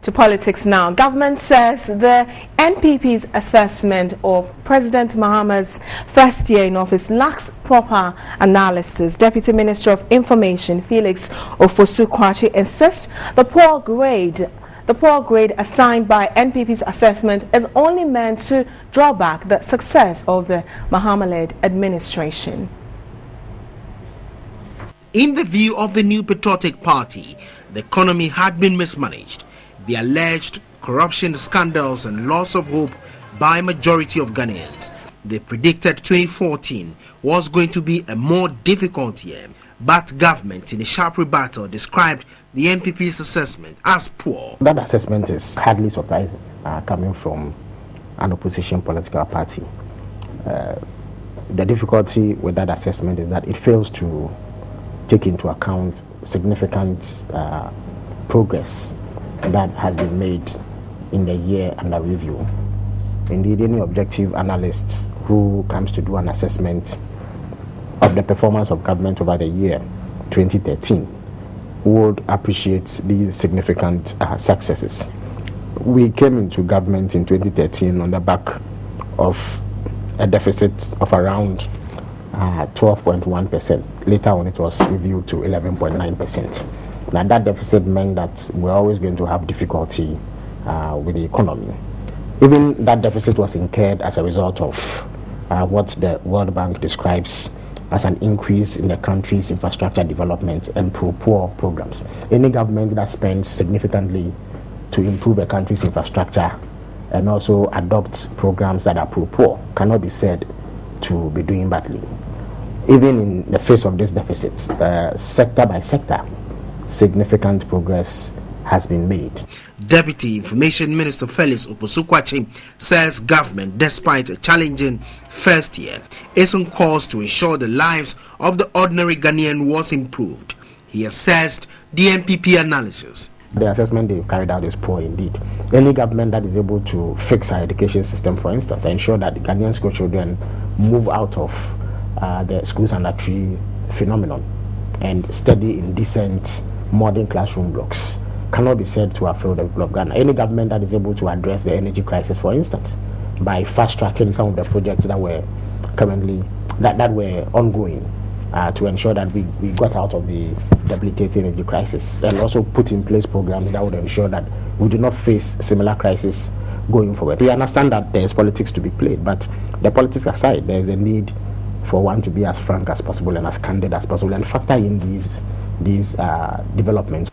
To politics now. Government says the NPP's assessment of President Mahama's first year in office lacks proper analysis. Deputy Minister of Information Felix Ofosu-Kwakye insists the poor grade assigned by NPP's assessment is only meant to draw back the success of the Mahama-led administration. In the view of the new patriotic party, the economy had been mismanaged. The alleged corruption scandals and loss of hope by a majority of Ghanaians. They predicted 2014 was going to be a more difficult year, but government in a sharp rebuttal described the NPP's assessment as poor. That assessment is hardly surprising coming from an opposition political party. The difficulty with that assessment is that it fails to take into account significant progress that has been made in the year under review. Indeed, any objective analyst who comes to do an assessment of the performance of government over the year 2013 would appreciate these significant successes. We came into government in 2013 on the back of a deficit of around 12.1%. Later on, it was reviewed to 11.9%. Now, that deficit meant that we're always going to have difficulty with the economy. Even that deficit was incurred as a result of what the World Bank describes as an increase in the country's infrastructure development and pro-poor programs. Any government that spends significantly to improve a country's infrastructure and also adopts programs that are pro-poor cannot be said to be doing badly. Even in the face of this deficit, sector by sector, significant progress has been made. Deputy Information Minister Felix Ofosu-Kwakye says government, despite a challenging first year, is on course to ensure the lives of the ordinary Ghanaian was improved. He assessed the NPP analysis. The assessment they carried out is poor indeed. Any government that is able to fix our education system, for instance, ensure that the Ghanaian school children move out of the schools under tree phenomenon and study in decent modern classroom blocks, cannot be said to have failed the people of Ghana. Any government that is able to address the energy crisis, for instance, by fast-tracking some of the projects that were currently that were ongoing to ensure that we got out of the debilitating energy crisis, and also put in place programs that would ensure that we do not face similar crisis going forward. We understand that there is politics to be played, but the politics aside, there is a need for one to be as frank as possible and as candid as possible and factor in these developments.